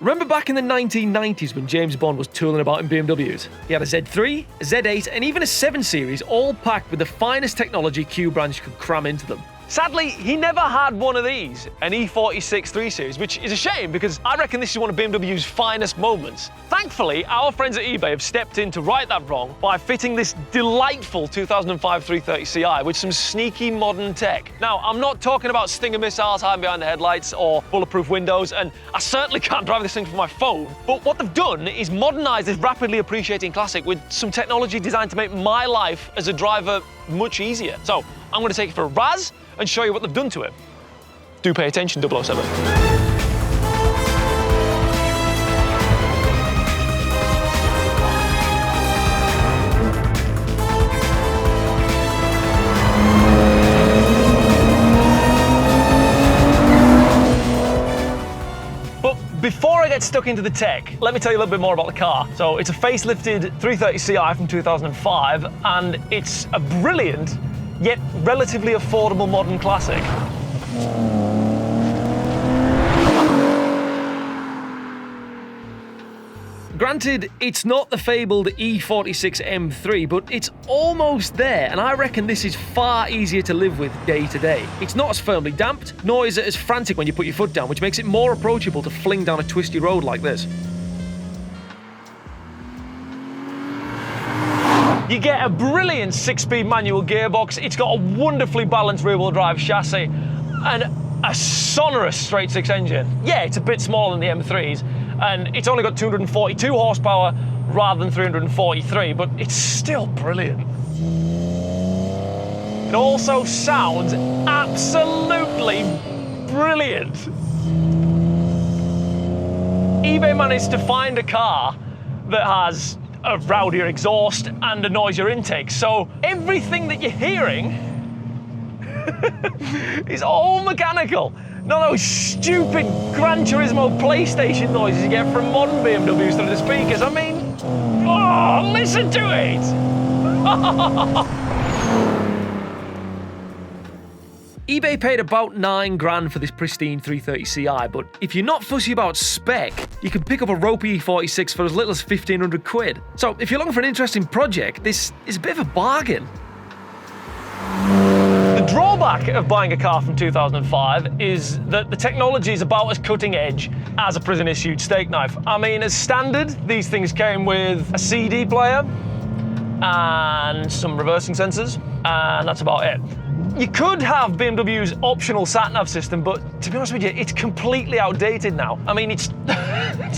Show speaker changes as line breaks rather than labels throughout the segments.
Remember back in the 1990s when James Bond was tooling about in BMWs? He had a Z3, a Z8, and even a 7 Series, all packed with the finest technology Q Branch could cram into them. Sadly, he never had one of these, an E46 3 Series, which is a shame because I reckon this is one of BMW's finest moments. Thankfully, our friends at eBay have stepped in to right that wrong by fitting this delightful 2005 330Ci with some sneaky modern tech. Now, I'm not talking about Stinger missiles hiding behind the headlights or bulletproof windows, and I certainly can't drive this thing from my phone, but what they've done is modernise this rapidly appreciating classic with some technology designed to make my life as a driver much easier. So, I'm going to take it for a razz and show you what they've done to it. Do pay attention, 007. But before I get stuck into the tech, let me tell you a little bit more about the car. So it's a facelifted 330Ci from 2005, and it's a brilliant yet relatively affordable modern classic. Granted, it's not the fabled E46 M3, but it's almost there, and I reckon this is far easier to live with day to day. It's not as firmly damped, nor is it as frantic when you put your foot down, which makes it more approachable to fling down a twisty road like this. You get a brilliant 6-speed manual gearbox, it's got a wonderfully balanced rear-wheel drive chassis, and a sonorous straight-six engine. Yeah, it's a bit smaller than the M3s, and it's only got 242 horsepower rather than 343, but it's still brilliant. It also sounds absolutely brilliant. eBay managed to find a car that has a rowdier exhaust and a noisier intake, so everything that you're hearing is all mechanical. Not those stupid Gran Turismo PlayStation noises you get from modern BMWs through the speakers. I mean, oh, listen to it! eBay paid about $9,000 for this pristine 330Ci, but if you're not fussy about spec, you can pick up a ropey E46 for as little as 1,500 quid. So if you're looking for an interesting project, this is a bit of a bargain. The drawback of buying a car from 2005 is that the technology is about as cutting edge as a prison-issued steak knife. I mean, as standard, these things came with a CD player and some reversing sensors, and that's about it. You could have BMW's optional sat-nav system, but to be honest with you, it's completely outdated now. I mean, it's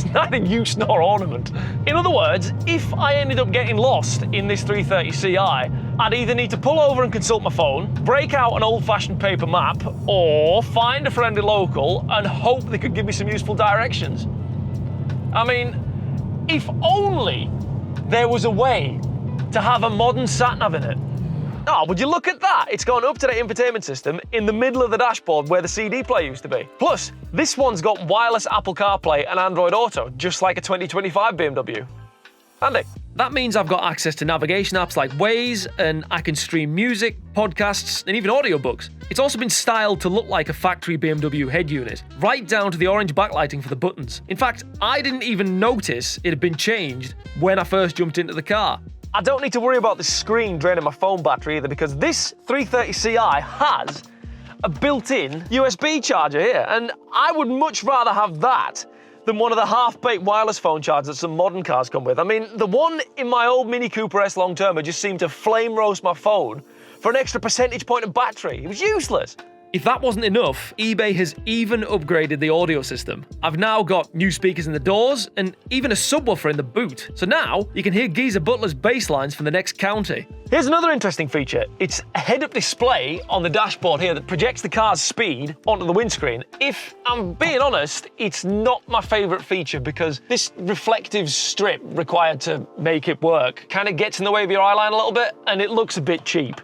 neither use nor ornament. In other words, if I ended up getting lost in this 330Ci, I'd either need to pull over and consult my phone, break out an old-fashioned paper map, or find a friendly local and hope they could give me some useful directions. I mean, if only there was a way to have a modern sat-nav in it. Oh, would you look at that? It's got an up-to-date infotainment system in the middle of the dashboard where the CD player used to be. Plus, this one's got wireless Apple CarPlay and Android Auto, just like a 2025 BMW. Handy. That means I've got access to navigation apps like Waze, and I can stream music, podcasts, and even audiobooks. It's also been styled to look like a factory BMW head unit, right down to the orange backlighting for the buttons. In fact, I didn't even notice it had been changed when I first jumped into the car. I don't need to worry about the screen draining my phone battery either, because this 330Ci has a built-in USB charger here, and I would much rather have that than one of the half-baked wireless phone chargers that some modern cars come with. I mean, the one in my old Mini Cooper S long-termer just seemed to flame roast my phone for an extra percentage point of battery. It was useless. If that wasn't enough, eBay has even upgraded the audio system. I've now got new speakers in the doors and even a subwoofer in the boot. So now you can hear Geezer Butler's bass lines from the next county. Here's another interesting feature. It's a head-up display on the dashboard here that projects the car's speed onto the windscreen. If I'm being honest, it's not my favourite feature because this reflective strip required to make it work kind of gets in the way of your eye line a little bit, and it looks a bit cheap.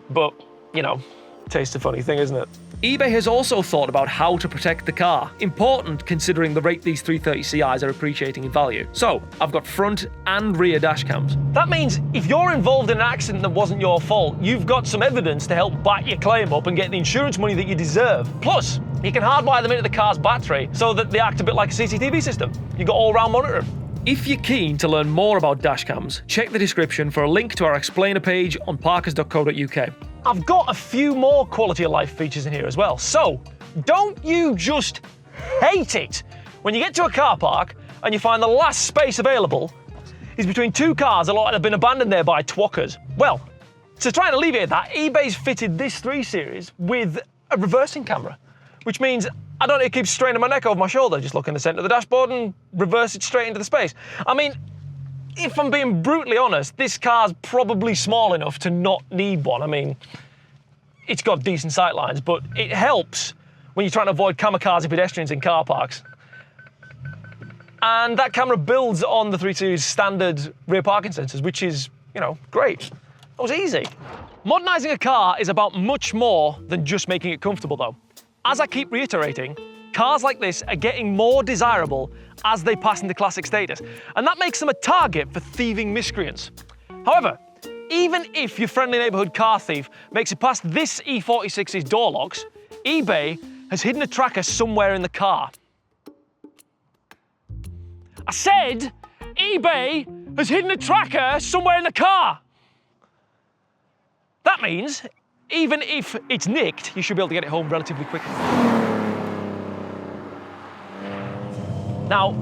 But, you know, taste a funny thing, isn't it? eBay has also thought about how to protect the car. Important considering the rate these 330Ci's are appreciating in value. So, I've got front and rear dash cams. That means if you're involved in an accident that wasn't your fault, you've got some evidence to help back your claim up and get the insurance money that you deserve. Plus, You can hardwire them into the car's battery so that they act a bit like a CCTV system. You've got all-round monitoring. If you're keen to learn more about dashcams, check the description for a link to our explainer page on parkers.co.uk. I've got a few more quality of life features in here as well. So, don't you just hate it when you get to a car park and you find the last space available is between two cars that look like they've been abandoned there by twockers? Well, to try and alleviate that, eBay's fitted this 3 Series with a reversing camera, which means I don't need to keep straining my neck over my shoulder, just look in the centre of the dashboard and reverse it straight into the space. I mean, if I'm being brutally honest, this car's probably small enough to not need one. I mean, it's got decent sight lines, but it helps when you're trying to avoid kamikaze pedestrians in car parks. And that camera builds on the 3 Series standard rear parking sensors, which is, you know, great. That was easy. Modernising a car is about much more than just making it comfortable, though. As I keep reiterating, cars like this are getting more desirable as they pass into classic status, and that makes them a target for thieving miscreants. However, even if your friendly neighbourhood car thief makes it past this E46's door locks, eBay has hidden a tracker somewhere in the car. I said eBay has hidden a tracker somewhere in the car. That means even if it's nicked, you should be able to get it home relatively quickly. Now,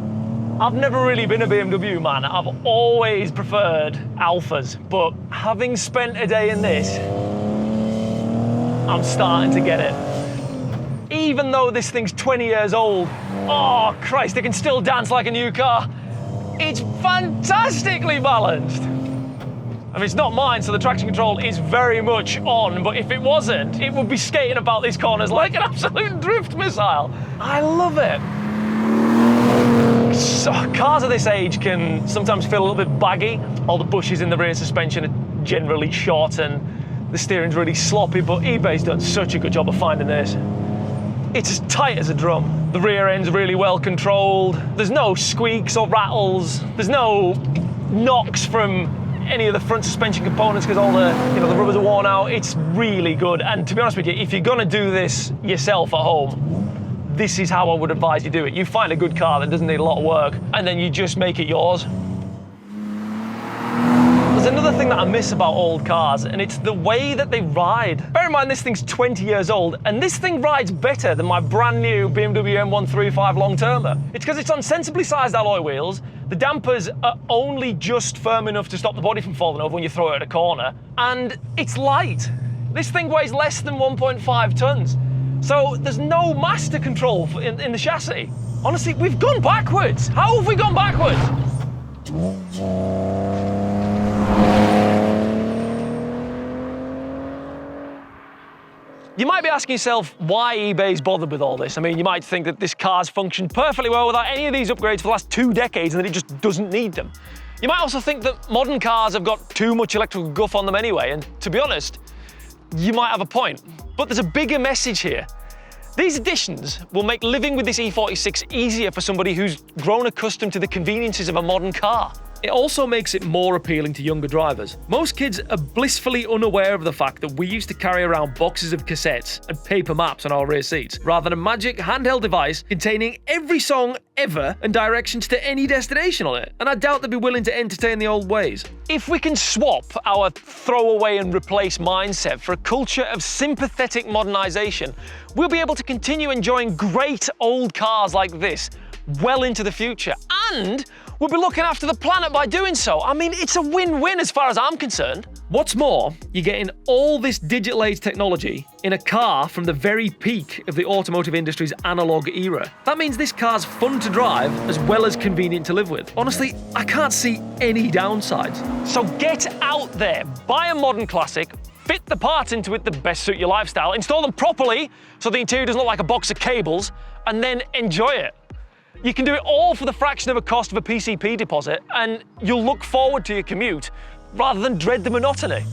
I've never really been a BMW man. I've always preferred Alphas, but having spent a day in this, I'm starting to get it. Even though this thing's 20 years old, oh Christ, it can still dance like a new car. It's fantastically balanced. I mean, it's not mine, so the traction control is very much on, but if it wasn't, it would be skating about these corners like an absolute drift missile. I love it. So, cars of this age can sometimes feel a little bit baggy. All the bushes in the rear suspension are generally short and the steering's really sloppy, but eBay's done such a good job of finding this. It's as tight as a drum. The rear end's really well controlled. There's no squeaks or rattles. There's no knocks from any of the front suspension components because all the the rubbers are worn out. It's really good. And to be honest with you, if you're gonna do this yourself at home, this is how I would advise you do it. You find a good car that doesn't need a lot of work, and then you just make it yours. There's another thing that I miss about old cars, and it's the way that they ride. Bear in mind, this thing's 20 years old, and this thing rides better than my brand new BMW M135 long-termer. It's because it's on sensibly sized alloy wheels. The dampers are only just firm enough to stop the body from falling over when you throw it at a corner, and it's light. This thing weighs less than 1.5 tons. So there's no master control in the chassis. Honestly, we've gone backwards. How have we gone backwards? You might be asking yourself why eBay's bothered with all this. I mean, you might think that this car's functioned perfectly well without any of these upgrades for the last 2 decades and that it just doesn't need them. You might also think that modern cars have got too much electrical guff on them anyway, and to be honest, you might have a point. But there's a bigger message here. These additions will make living with this E46 easier for somebody who's grown accustomed to the conveniences of a modern car. It also makes it more appealing to younger drivers. Most kids are blissfully unaware of the fact that we used to carry around boxes of cassettes and paper maps on our rear seats, rather than a magic handheld device containing every song ever and directions to any destination on it. And I doubt they'd be willing to entertain the old ways. If we can swap our throw away and replace mindset for a culture of sympathetic modernisation, we'll be able to continue enjoying great old cars like this well into the future. And we'll be looking after the planet by doing so. I mean, it's a win-win as far as I'm concerned. What's more, you're getting all this digital age technology in a car from the very peak of the automotive industry's analog era. That means this car's fun to drive as well as convenient to live with. Honestly, I can't see any downsides. So get out there, buy a modern classic, fit the parts into it that best suit your lifestyle, install them properly so the interior doesn't look like a box of cables, and then enjoy it. You can do it all for the fraction of a cost of a PCP deposit, and you'll look forward to your commute rather than dread the monotony.